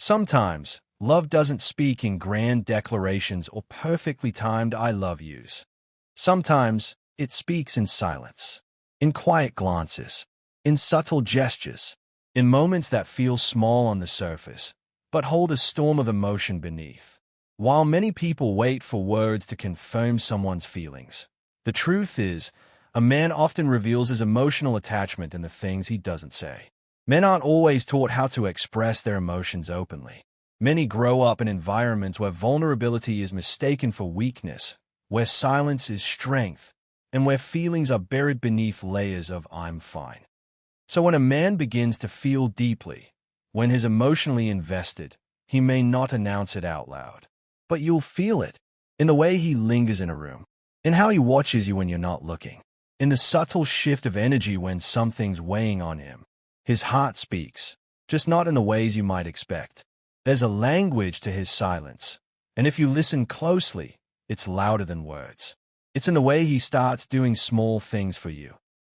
Sometimes, love doesn't speak in grand declarations or perfectly timed I love yous. Sometimes, it speaks in silence, in quiet glances, in subtle gestures, in moments that feel small on the surface, but hold a storm of emotion beneath. While many people wait for words to confirm someone's feelings, the truth is, a man often reveals his emotional attachment in the things he doesn't say. Men aren't always taught how to express their emotions openly. Many grow up in environments where vulnerability is mistaken for weakness, where silence is strength, and where feelings are buried beneath layers of "I'm fine." So when a man begins to feel deeply, when he's emotionally invested, he may not announce it out loud. But you'll feel it, in the way he lingers in a room, in how he watches you when you're not looking, in the subtle shift of energy when something's weighing on him. His heart speaks, just not in the ways you might expect. There's a language to his silence, and if you listen closely, it's louder than words. It's in the way he starts doing small things for you,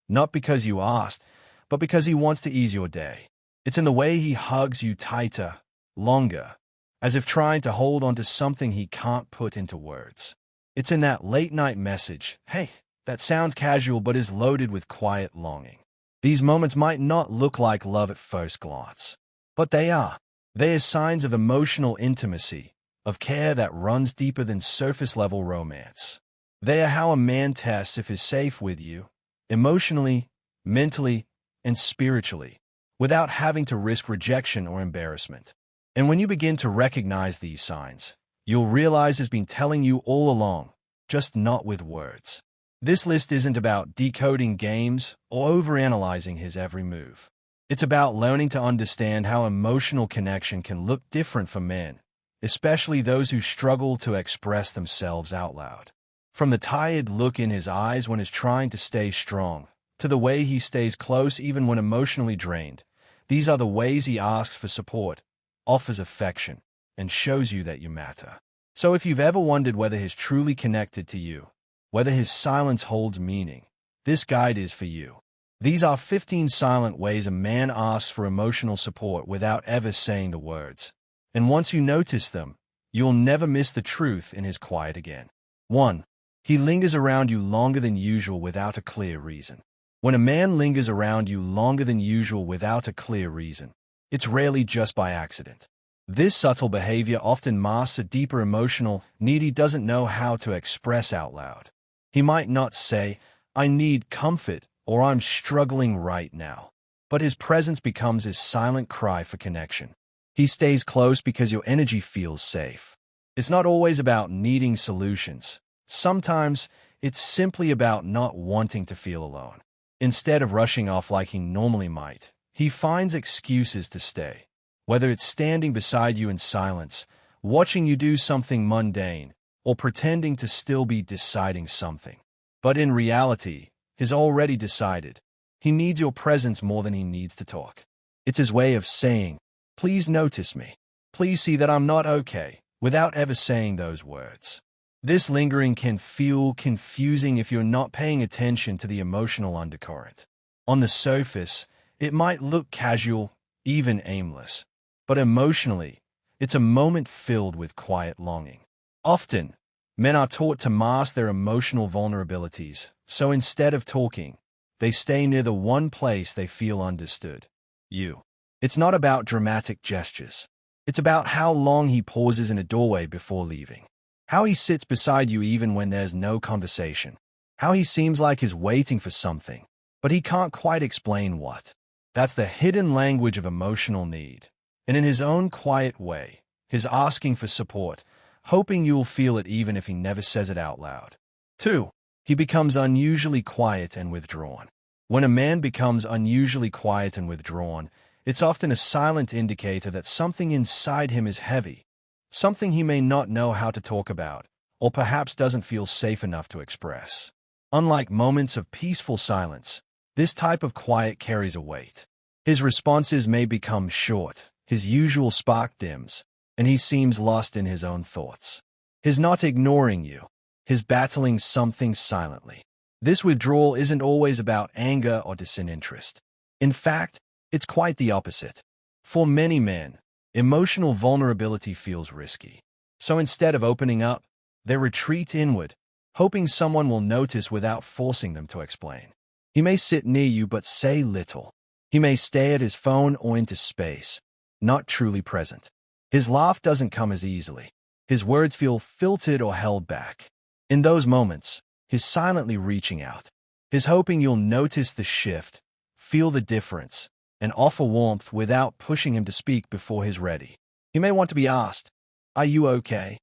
not because you asked, but because he wants to ease your day. It's in the way he hugs you tighter, longer, as if trying to hold on to something he can't put into words. It's in that late-night message, "Hey," that sounds casual but is loaded with quiet longing. These moments might not look like love at first glance, but they are. They are signs of emotional intimacy, of care that runs deeper than surface-level romance. They are how a man tests if he's safe with you, emotionally, mentally, and spiritually, without having to risk rejection or embarrassment. And when you begin to recognize these signs, you'll realize he's been telling you all along, just not with words. This list isn't about decoding games or overanalyzing his every move. It's about learning to understand how emotional connection can look different for men, especially those who struggle to express themselves out loud. From the tired look in his eyes when he's trying to stay strong, to the way he stays close even when emotionally drained, these are the ways he asks for support, offers affection, and shows you that you matter. So if you've ever wondered whether he's truly connected to you, whether his silence holds meaning, this guide is for you. These are 15 silent ways a man asks for emotional support without ever saying the words. And once you notice them, you'll never miss the truth in his quiet again. 1. He lingers around you longer than usual without a clear reason. When a man lingers around you longer than usual without a clear reason, it's rarely just by accident. This subtle behavior often masks a deeper emotional need he doesn't know how to express out loud. He might not say, "I need comfort," or "I'm struggling right now," but his presence becomes his silent cry for connection. He stays close because your energy feels safe. It's not always about needing solutions. Sometimes, it's simply about not wanting to feel alone. Instead of rushing off like he normally might, he finds excuses to stay. Whether it's standing beside you in silence, watching you do something mundane, or pretending to still be deciding something. But in reality, he's already decided. He needs your presence more than he needs to talk. It's his way of saying, "Please notice me. Please see that I'm not okay," without ever saying those words. This lingering can feel confusing if you're not paying attention to the emotional undercurrent. On the surface, it might look casual, even aimless. But emotionally, it's a moment filled with quiet longing. Often, men are taught to mask their emotional vulnerabilities, so instead of talking, they stay near the one place they feel understood. You. It's not about dramatic gestures. It's about how long he pauses in a doorway before leaving. How he sits beside you even when there's no conversation. How he seems like he's waiting for something, but he can't quite explain what. That's the hidden language of emotional need. And in his own quiet way, he's asking for support, hoping you'll feel it even if he never says it out loud. 2. He becomes unusually quiet and withdrawn. When a man becomes unusually quiet and withdrawn, it's often a silent indicator that something inside him is heavy, something he may not know how to talk about, or perhaps doesn't feel safe enough to express. Unlike moments of peaceful silence, this type of quiet carries a weight. His responses may become short, his usual spark dims, and he seems lost in his own thoughts. He's not ignoring you. He's battling something silently. This withdrawal isn't always about anger or disinterest. In fact, it's quite the opposite. For many men, Emotional vulnerability feels risky. So instead of opening up, they retreat inward, hoping someone will notice without forcing them to explain. He may sit near you but say little. He may stay at his phone or into space, not truly present. His laugh doesn't come as easily. His words feel filtered or held back. In those moments, he's silently reaching out. He's hoping you'll notice the shift, feel the difference, and offer warmth without pushing him to speak before he's ready. He may want to be asked, "Are you okay?"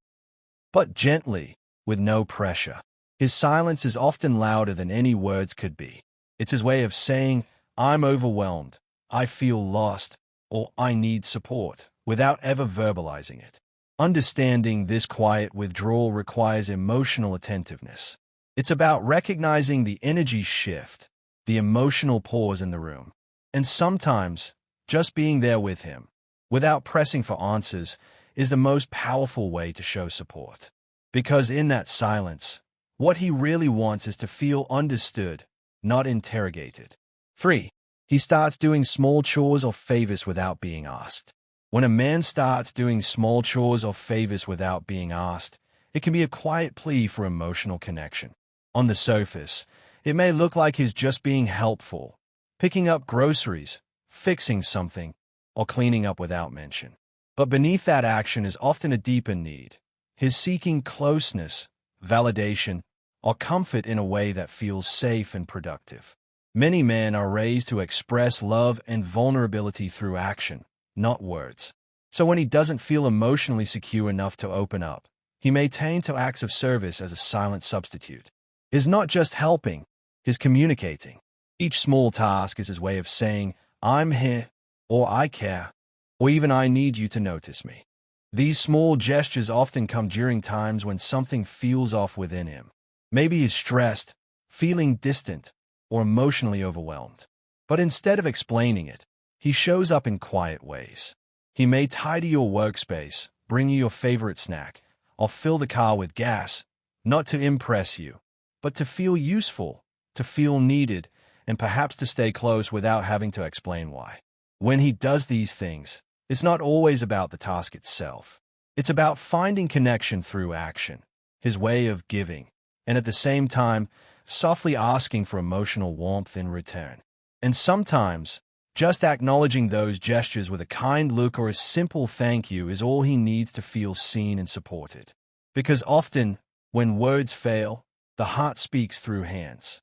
But gently, with no pressure. His silence is often louder than any words could be. It's his way of saying, "I'm overwhelmed, I feel lost," or "I need support," without ever verbalizing it. Understanding this quiet withdrawal requires emotional attentiveness. It's about recognizing the energy shift, the emotional pause in the room, and sometimes just being there with him, without pressing for answers, is the most powerful way to show support. Because in that silence, what he really wants is to feel understood, not interrogated. 3. He starts doing small chores or favors without being asked. When a man starts doing small chores or favors without being asked, it can be a quiet plea for emotional connection. On the surface, it may look like he's just being helpful, picking up groceries, fixing something, or cleaning up without mention. But beneath that action is often a deeper need. He's seeking closeness, validation, or comfort in a way that feels safe and productive. Many men are raised to express love and vulnerability through action, not words. So when he doesn't feel emotionally secure enough to open up, he may turn to acts of service as a silent substitute. He's not just helping, he's communicating. Each small task is his way of saying, "I'm here," or "I care," or even "I need you to notice me." These small gestures often come during times when something feels off within him. Maybe he's stressed, feeling distant, or emotionally overwhelmed. But instead of explaining it, he shows up in quiet ways. He may tidy your workspace, bring you your favorite snack, or fill the car with gas, not to impress you, but to feel useful, to feel needed, and perhaps to stay close without having to explain why. When he does these things, it's not always about the task itself. It's about finding connection through action, his way of giving, and at the same time, softly asking for emotional warmth in return. And sometimes, just acknowledging those gestures with a kind look or a simple thank you is all he needs to feel seen and supported. Because often, when words fail, the heart speaks through hands.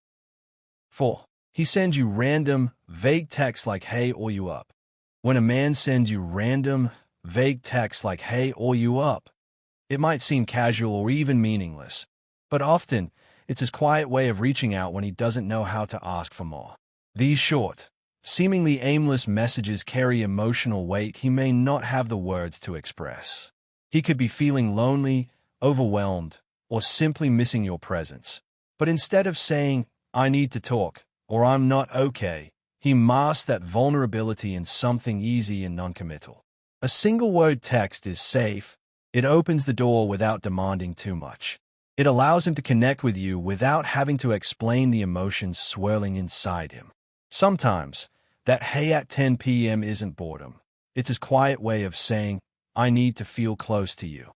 4. He sends you random, vague texts like "Hey, or you up?" When a man sends you random, vague texts like "Hey, or you up?", it might seem casual or even meaningless, but often, it's his quiet way of reaching out when he doesn't know how to ask for more. These short, seemingly aimless messages carry emotional weight he may not have the words to express. He could be feeling lonely, overwhelmed, or simply missing your presence. But instead of saying, "I need to talk," or "I'm not okay," he masks that vulnerability in something easy and noncommittal. A single-word text is safe. It opens the door without demanding too much. It allows him to connect with you without having to explain the emotions swirling inside him. Sometimes, that "hey" at 10 p.m. isn't boredom. It's his quiet way of saying, "I need to feel close to you."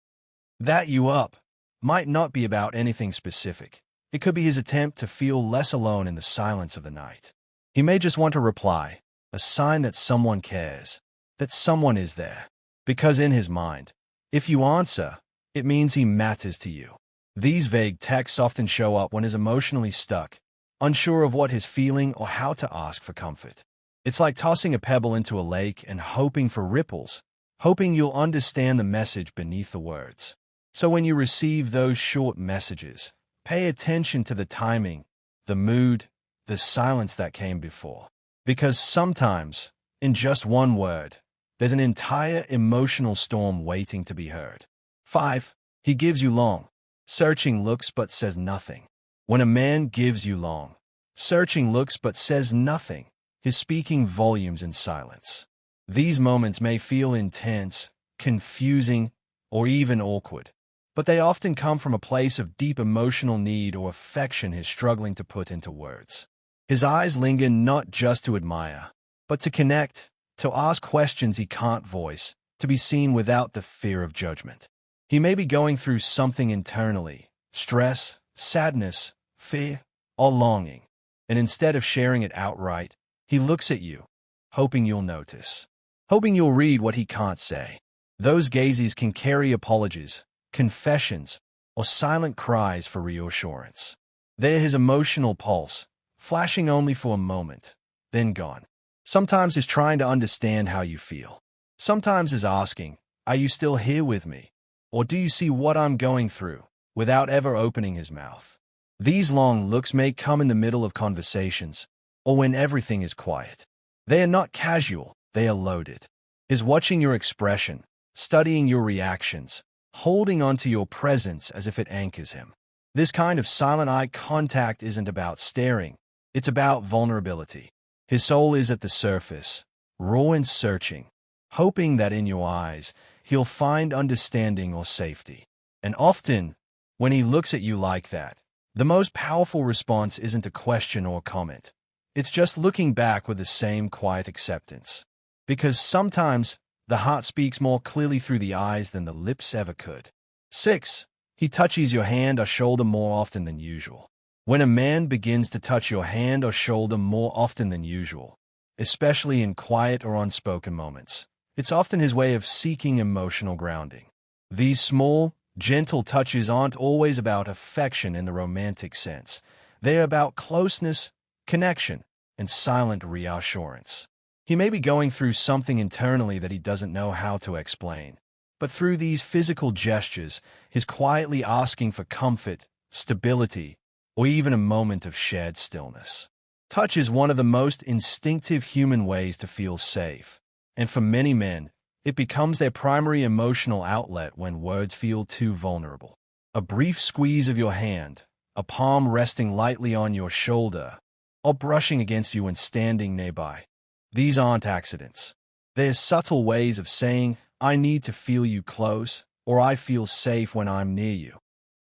That "you up" might not be about anything specific. It could be his attempt to feel less alone in the silence of the night. He may just want to reply, a sign that someone cares, that someone is there. Because in his mind, if you answer, it means he matters to you. These vague texts often show up when he's emotionally stuck, unsure of what he's feeling or how to ask for comfort. It's like tossing a pebble into a lake and hoping for ripples, hoping you'll understand the message beneath the words. So when you receive those short messages, pay attention to the timing, the mood, the silence that came before. Because sometimes, in just one word, there's an entire emotional storm waiting to be heard. 5. He gives you long, searching looks but says nothing. When a man gives you long, searching looks but says nothing, he's speaking volumes in silence. These moments may feel intense, confusing, or even awkward, but they often come from a place of deep emotional need or affection he's struggling to put into words. His eyes linger not just to admire, but to connect, to ask questions he can't voice, to be seen without the fear of judgment. He may be going through something internally, stress, sadness, fear, or longing, and instead of sharing it outright, he looks at you, hoping you'll notice, hoping you'll read what he can't say. Those gazes can carry apologies, confessions, or silent cries for reassurance. They're his emotional pulse, flashing only for a moment, then gone. Sometimes he's trying to understand how you feel. Sometimes he's asking, "Are you still here with me? Or do you see what I'm going through?" without ever opening his mouth. These long looks may come in the middle of conversations, or when everything is quiet. They are not casual, they are loaded. He's watching your expression, studying your reactions, holding onto your presence as if it anchors him. This kind of silent eye contact isn't about staring, it's about vulnerability. His soul is at the surface, raw and searching, hoping that in your eyes he'll find understanding or safety. And often, when he looks at you like that, the most powerful response isn't a question or comment. It's just looking back with the same quiet acceptance. Because sometimes the heart speaks more clearly through the eyes than the lips ever could. 6. He touches your hand or shoulder more often than usual. When a man begins to touch your hand or shoulder more often than usual, especially in quiet or unspoken moments, it's often his way of seeking emotional grounding. These small, gentle touches aren't always about affection in the romantic sense. They're about closeness, connection, and silent reassurance. He may be going through something internally that he doesn't know how to explain, but through these physical gestures, he's quietly asking for comfort, stability, or even a moment of shared stillness. Touch is one of the most instinctive human ways to feel safe, and for many men, it becomes their primary emotional outlet when words feel too vulnerable. A brief squeeze of your hand, a palm resting lightly on your shoulder, or brushing against you when standing nearby. These aren't accidents. They're subtle ways of saying, "I need to feel you close," or "I feel safe when I'm near you."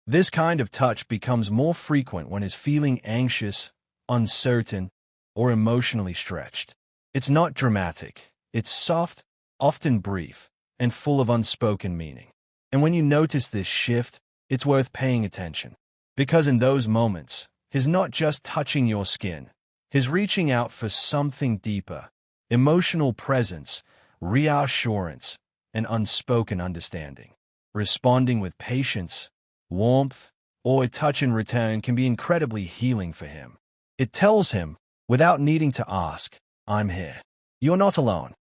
This kind of touch becomes more frequent when he's feeling anxious, uncertain, or emotionally stretched. It's not dramatic. It's soft, often brief, and full of unspoken meaning. And when you notice this shift, it's worth paying attention. Because in those moments, he's not just touching your skin. He's reaching out for something deeper: emotional presence, reassurance, and unspoken understanding. Responding with patience, warmth, or a touch in return can be incredibly healing for him. It tells him, without needing to ask, "I'm here. You're not alone."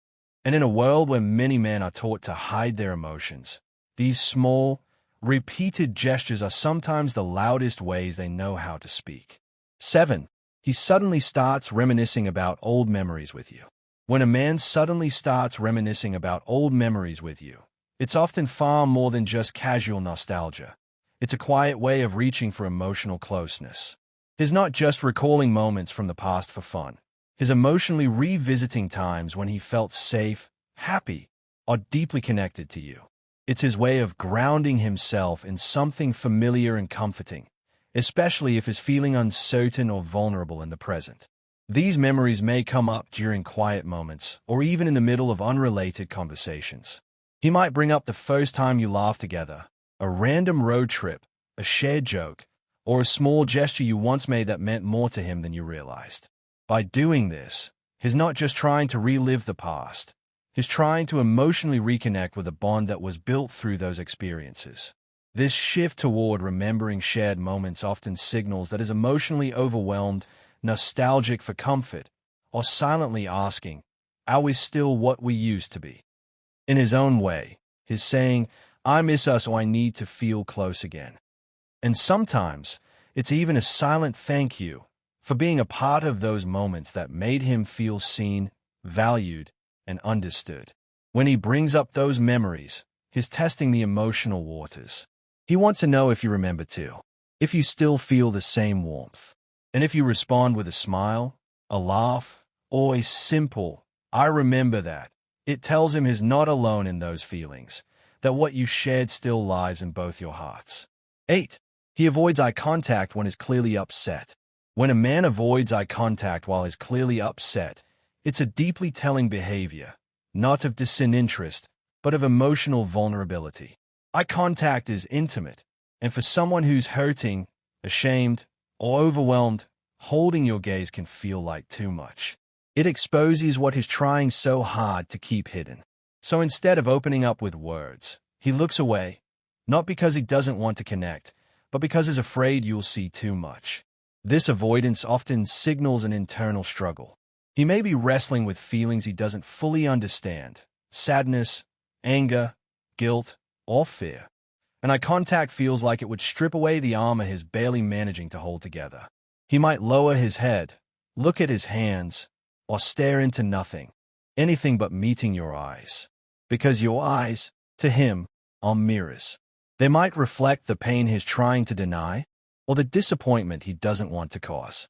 And in a world where many men are taught to hide their emotions, these small, repeated gestures are sometimes the loudest ways they know how to speak. 7. He suddenly starts reminiscing about old memories with you. When a man suddenly starts reminiscing about old memories with you, it's often far more than just casual nostalgia. It's a quiet way of reaching for emotional closeness. He's not just recalling moments from the past for fun. He's emotionally revisiting times when he felt safe, happy, or deeply connected to you. It's his way of grounding himself in something familiar and comforting, especially if he's feeling uncertain or vulnerable in the present. These memories may come up during quiet moments or even in the middle of unrelated conversations. He might bring up the first time you laughed together, a random road trip, a shared joke, or a small gesture you once made that meant more to him than you realized. By doing this, he's not just trying to relive the past. He's trying to emotionally reconnect with a bond that was built through those experiences. This shift toward remembering shared moments often signals that he's emotionally overwhelmed, nostalgic for comfort, or silently asking, "Are we still what we used to be?" In his own way, he's saying, "I miss us," or "I need to feel close again." And sometimes, it's even a silent thank you for being a part of those moments that made him feel seen, valued, and understood. When he brings up those memories, he's testing the emotional waters. He wants to know if you remember too, if you still feel the same warmth, and if you respond with a smile, a laugh, or a simple, "I remember that." It tells him he's not alone in those feelings, that what you shared still lies in both your hearts. 8. He avoids eye contact when he's clearly upset. When a man avoids eye contact while he's clearly upset, it's a deeply telling behavior, not of disinterest, but of emotional vulnerability. Eye contact is intimate, and for someone who's hurting, ashamed, or overwhelmed, holding your gaze can feel like too much. It exposes what he's trying so hard to keep hidden. So instead of opening up with words, he looks away, not because he doesn't want to connect, but because he's afraid you'll see too much. This avoidance often signals an internal struggle. He may be wrestling with feelings he doesn't fully understand: sadness, anger, guilt, or fear. And eye contact feels like it would strip away the armor he's barely managing to hold together. He might lower his head, look at his hands, or stare into nothing, anything but meeting your eyes. Because your eyes, to him, are mirrors. They might reflect the pain he's trying to deny, or the disappointment he doesn't want to cause.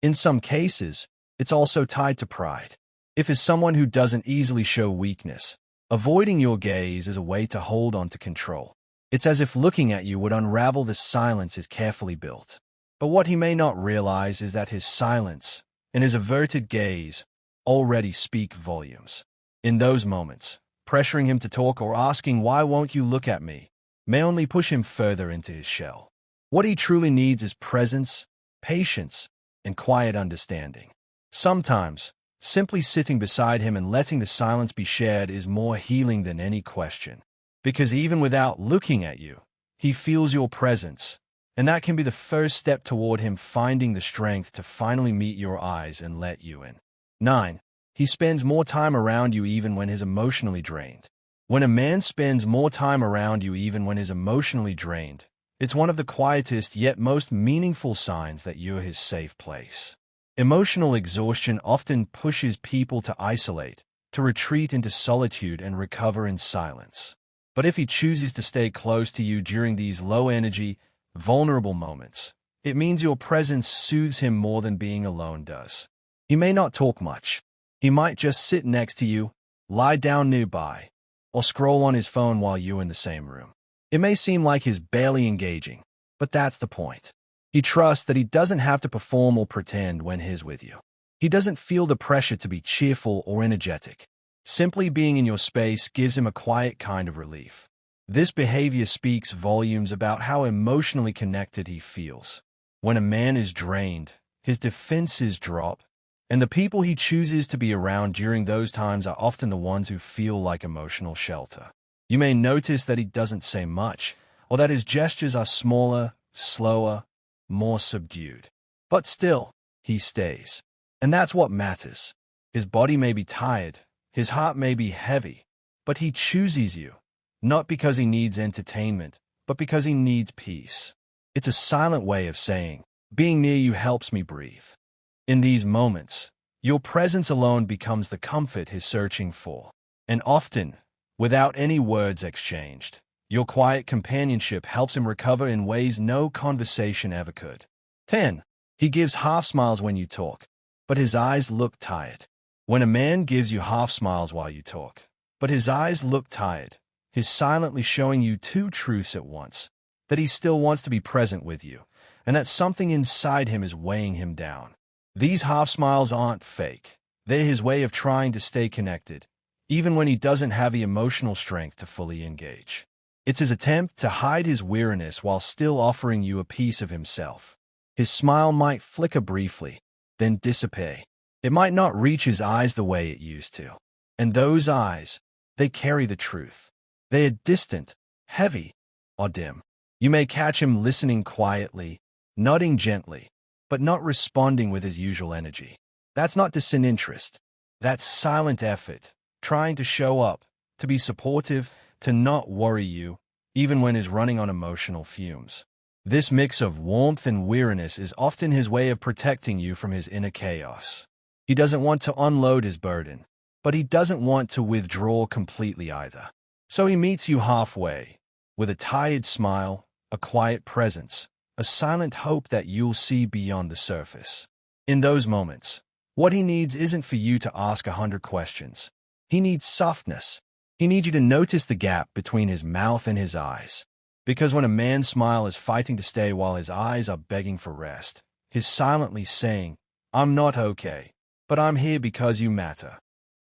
In some cases, it's also tied to pride. If he's someone who doesn't easily show weakness, avoiding your gaze is a way to hold on to control. It's as if looking at you would unravel the silence he's carefully built. But what he may not realize is that his silence and his averted gaze already speak volumes. In those moments, pressuring him to talk or asking "why won't you look at me" may only push him further into his shell. What he truly needs is presence, patience, and quiet understanding. Sometimes, simply sitting beside him and letting the silence be shared is more healing than any question. Because even without looking at you, he feels your presence, and that can be the first step toward him finding the strength to finally meet your eyes and let you in. 9. He spends more time around you even when he's emotionally drained. When a man spends more time around you even when he's emotionally drained, it's one of the quietest yet most meaningful signs that you're his safe place. Emotional exhaustion often pushes people to isolate, to retreat into solitude and recover in silence. But if he chooses to stay close to you during these low-energy, vulnerable moments, it means your presence soothes him more than being alone does. He may not talk much. He might just sit next to you, lie down nearby, or scroll on his phone while you're in the same room. It may seem like he's barely engaging, but that's the point. He trusts that he doesn't have to perform or pretend when he's with you. He doesn't feel the pressure to be cheerful or energetic. Simply being in your space gives him a quiet kind of relief. This behavior speaks volumes about how emotionally connected he feels. When a man is drained, his defenses drop, and the people he chooses to be around during those times are often the ones who feel like emotional shelter. You may notice that he doesn't say much, or that his gestures are smaller, slower, more subdued. But still, he stays. And that's what matters. His body may be tired, his heart may be heavy, but he chooses you, not because he needs entertainment, but because he needs peace. It's a silent way of saying, being near you helps me breathe. In these moments, your presence alone becomes the comfort he's searching for. And often, without any words exchanged, your quiet companionship helps him recover in ways no conversation ever could. 10. He gives half smiles when you talk, but his eyes look tired. When a man gives you half smiles while you talk, but his eyes look tired, he's silently showing you two truths at once: that he still wants to be present with you, and that something inside him is weighing him down. These half smiles aren't fake. They're his way of trying to stay connected, even when he doesn't have the emotional strength to fully engage. It's his attempt to hide his weariness while still offering you a piece of himself. His smile might flicker briefly, then disappear. It might not reach his eyes the way it used to. And those eyes, they carry the truth. They are distant, heavy, or dim. You may catch him listening quietly, nodding gently, but not responding with his usual energy. That's not disinterest. That's silent effort, trying to show up, to be supportive, to not worry you, even when he's running on emotional fumes. This mix of warmth and weariness is often his way of protecting you from his inner chaos. He doesn't want to unload his burden, but he doesn't want to withdraw completely either. So he meets you halfway, with a tired smile, a quiet presence, a silent hope that you'll see beyond the surface. In those moments, what he needs isn't for you to ask 100 questions. He needs softness. He needs you to notice the gap between his mouth and his eyes. Because when a man's smile is fighting to stay while his eyes are begging for rest, he's silently saying, "I'm not okay, but I'm here because you matter."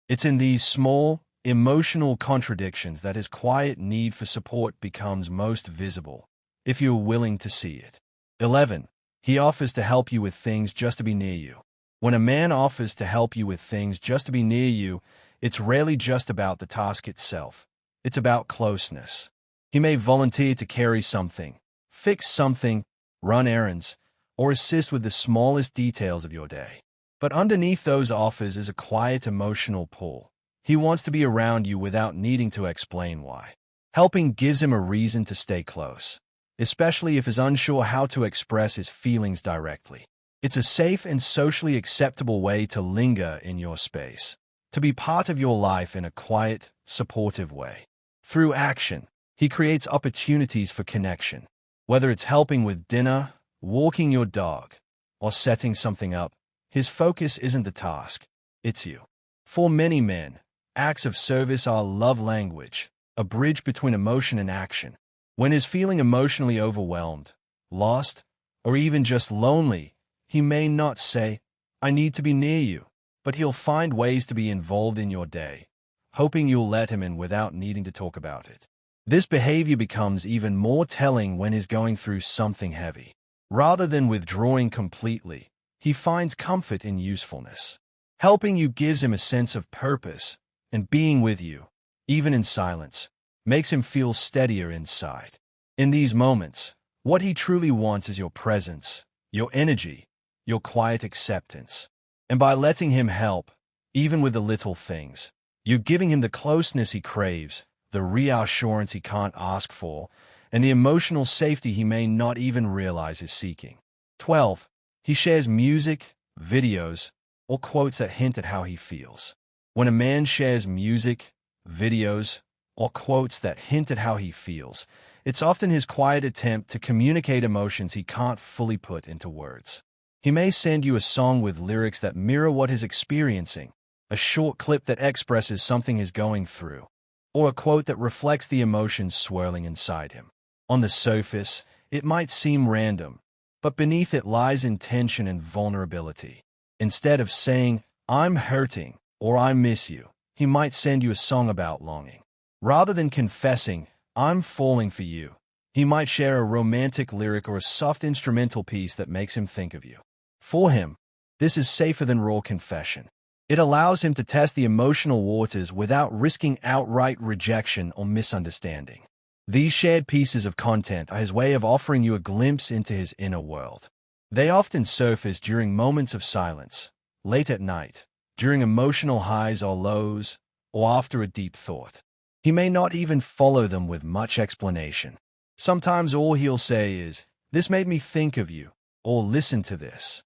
It's in these small, emotional contradictions that his quiet need for support becomes most visible, if you're willing to see it. 11. He offers to help you with things just to be near you. When a man offers to help you with things just to be near you, it's rarely just about the task itself. It's about closeness. He may volunteer to carry something, fix something, run errands, or assist with the smallest details of your day. But underneath those offers is a quiet emotional pull. He wants to be around you without needing to explain why. Helping gives him a reason to stay close, especially if he's unsure how to express his feelings directly. It's a safe and socially acceptable way to linger in your space, to be part of your life in a quiet, supportive way. Through action, he creates opportunities for connection. Whether it's helping with dinner, walking your dog, or setting something up, his focus isn't the task, it's you. For many men, acts of service are love language, a bridge between emotion and action. When he's feeling emotionally overwhelmed, lost, or even just lonely, he may not say, "I need to be near you," but he'll find ways to be involved in your day, hoping you'll let him in without needing to talk about it. This behavior becomes even more telling when he's going through something heavy. Rather than withdrawing completely, he finds comfort in usefulness. Helping you gives him a sense of purpose, and being with you, even in silence, makes him feel steadier inside. In these moments, what he truly wants is your presence, your energy, your quiet acceptance. And by letting him help, even with the little things, you're giving him the closeness he craves, the reassurance he can't ask for, and the emotional safety he may not even realize is seeking. 12. He shares music, videos, or quotes that hint at how he feels. When a man shares music, videos, or quotes that hint at how he feels, it's often his quiet attempt to communicate emotions he can't fully put into words. He may send you a song with lyrics that mirror what he's experiencing, a short clip that expresses something he's going through, or a quote that reflects the emotions swirling inside him. On the surface, it might seem random, but beneath it lies intention and vulnerability. Instead of saying, "I'm hurting," or "I miss you," he might send you a song about longing. Rather than confessing, "I'm falling for you," he might share a romantic lyric or a soft instrumental piece that makes him think of you. For him, this is safer than raw confession. It allows him to test the emotional waters without risking outright rejection or misunderstanding. These shared pieces of content are his way of offering you a glimpse into his inner world. They often surface during moments of silence, late at night, during emotional highs or lows, or after a deep thought. He may not even follow them with much explanation. Sometimes all he'll say is, "This made me think of you," or "Listen to this."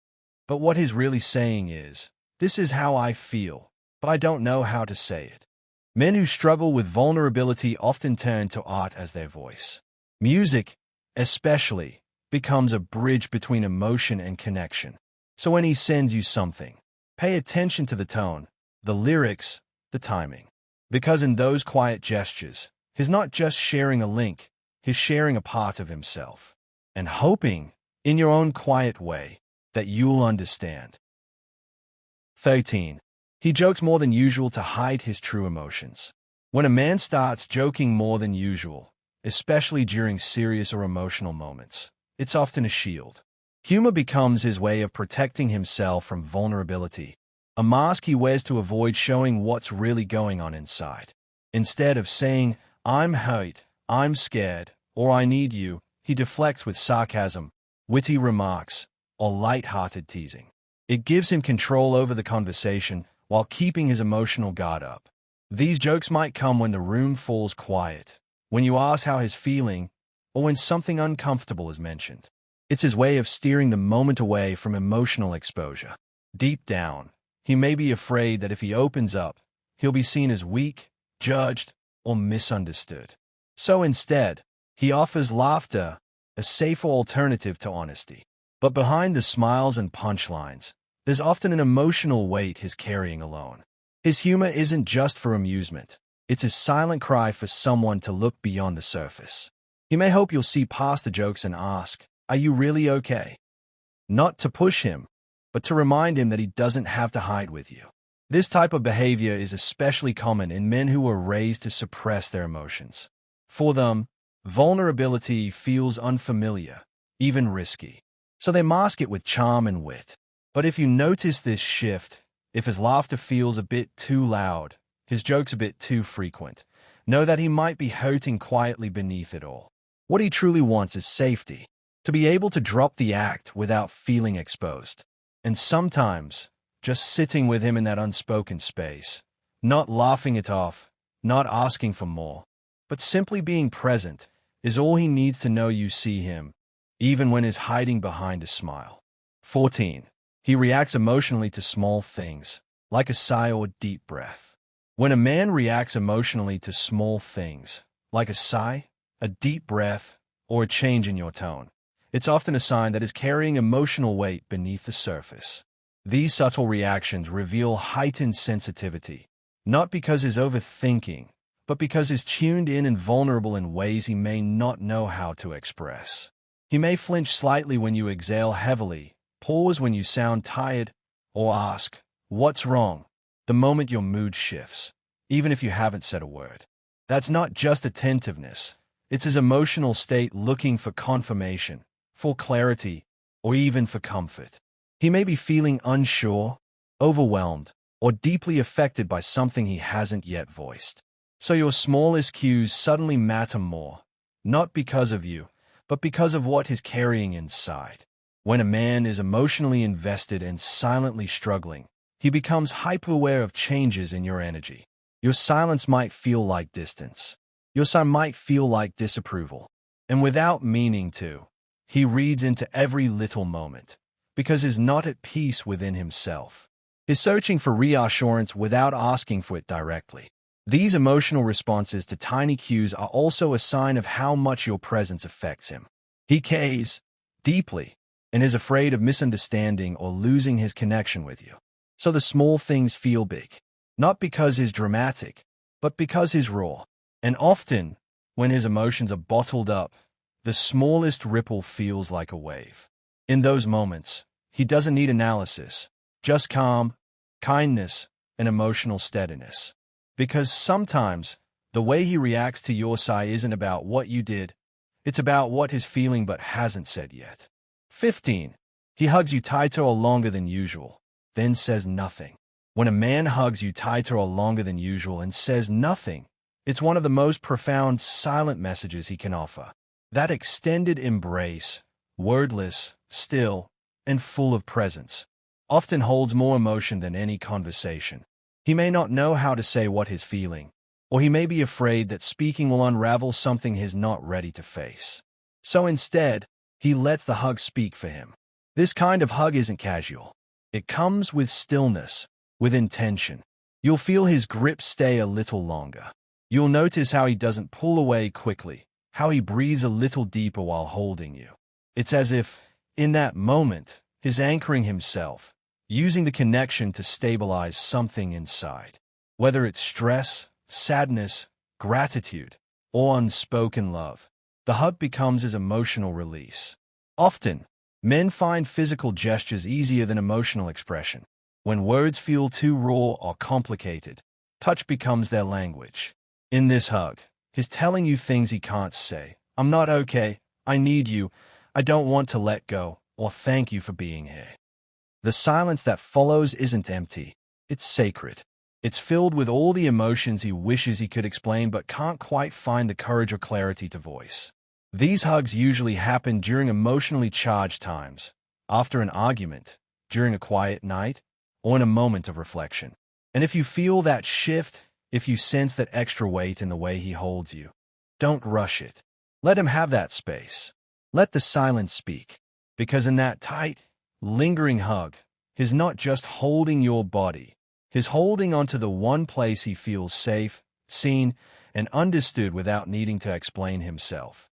But what he's really saying is, "This is how I feel, but I don't know how to say it." Men who struggle with vulnerability often turn to art as their voice. Music, especially, becomes a bridge between emotion and connection. So when he sends you something, pay attention to the tone, the lyrics, the timing. Because in those quiet gestures, he's not just sharing a link, he's sharing a part of himself. And hoping, in your own quiet way, that you'll understand. 13. He jokes more than usual to hide his true emotions. When a man starts joking more than usual, especially during serious or emotional moments, it's often a shield. Humor becomes his way of protecting himself from vulnerability, a mask he wears to avoid showing what's really going on inside. Instead of saying, "I'm hurt," "I'm scared," or "I need you," he deflects with sarcasm, witty remarks, or light-hearted teasing. It gives him control over the conversation while keeping his emotional guard up. These jokes might come when the room falls quiet, when you ask how he's feeling, or when something uncomfortable is mentioned. It's his way of steering the moment away from emotional exposure. Deep down, he may be afraid that if he opens up, he'll be seen as weak, judged, or misunderstood. So instead, he offers laughter, a safer alternative to honesty. But behind the smiles and punchlines, there's often an emotional weight he's carrying alone. His humor isn't just for amusement. It's a silent cry for someone to look beyond the surface. He may hope you'll see past the jokes and ask, "Are you really okay?" Not to push him, but to remind him that he doesn't have to hide with you. This type of behavior is especially common in men who were raised to suppress their emotions. For them, vulnerability feels unfamiliar, even risky. So they mask it with charm and wit. But if you notice this shift, if his laughter feels a bit too loud, his jokes a bit too frequent, know that he might be hurting quietly beneath it all. What he truly wants is safety, to be able to drop the act without feeling exposed. And sometimes, just sitting with him in that unspoken space, not laughing it off, not asking for more, but simply being present, is all he needs to know you see him, even when he's hiding behind a smile. 14. He reacts emotionally to small things, like a sigh or deep breath. When a man reacts emotionally to small things, like a sigh, a deep breath, or a change in your tone, it's often a sign that he's carrying emotional weight beneath the surface. These subtle reactions reveal heightened sensitivity, not because he's overthinking, but because he's tuned in and vulnerable in ways he may not know how to express. He may flinch slightly when you exhale heavily, pause when you sound tired, or ask, "What's wrong?" the moment your mood shifts, even if you haven't said a word. That's not just attentiveness. It's his emotional state looking for confirmation, for clarity, or even for comfort. He may be feeling unsure, overwhelmed, or deeply affected by something he hasn't yet voiced. So your smallest cues suddenly matter more, not because of you, but because of what he's carrying inside. When a man is emotionally invested and silently struggling, he becomes hyper-aware of changes in your energy. Your silence might feel like distance. Your sigh might feel like disapproval. And without meaning to, he reads into every little moment, because he's not at peace within himself. He's searching for reassurance without asking for it directly. These emotional responses to tiny cues are also a sign of how much your presence affects him. He cares deeply and is afraid of misunderstanding or losing his connection with you. So the small things feel big, not because he's dramatic, but because he's raw. And often, when his emotions are bottled up, the smallest ripple feels like a wave. In those moments, he doesn't need analysis, just calm, kindness, and emotional steadiness. Because sometimes, the way he reacts to your sigh isn't about what you did, it's about what he's feeling but hasn't said yet. 15. He hugs you tighter or longer than usual, then says nothing. When a man hugs you tighter or longer than usual and says nothing, it's one of the most profound silent messages he can offer. That extended embrace, wordless, still, and full of presence, often holds more emotion than any conversation. He may not know how to say what he's feeling, or he may be afraid that speaking will unravel something he's not ready to face. So instead, he lets the hug speak for him. This kind of hug isn't casual. It comes with stillness, with intention. You'll feel his grip stay a little longer. You'll notice how he doesn't pull away quickly, how he breathes a little deeper while holding you. It's as if, in that moment, he's anchoring himself, using the connection to stabilize something inside. Whether it's stress, sadness, gratitude, or unspoken love, the hug becomes his emotional release. Often, men find physical gestures easier than emotional expression. When words feel too raw or complicated, touch becomes their language. In this hug, he's telling you things he can't say. "I'm not okay. I need you. I don't want to let go," or "Thank you for being here." The silence that follows isn't empty. It's sacred. It's filled with all the emotions he wishes he could explain but can't quite find the courage or clarity to voice. These hugs usually happen during emotionally charged times, after an argument, during a quiet night, or in a moment of reflection. And if you feel that shift, if you sense that extra weight in the way he holds you, don't rush it. Let him have that space. Let the silence speak. Because in that tight, lingering hug, he's not just holding your body, he's holding onto the one place he feels safe, seen, and understood without needing to explain himself.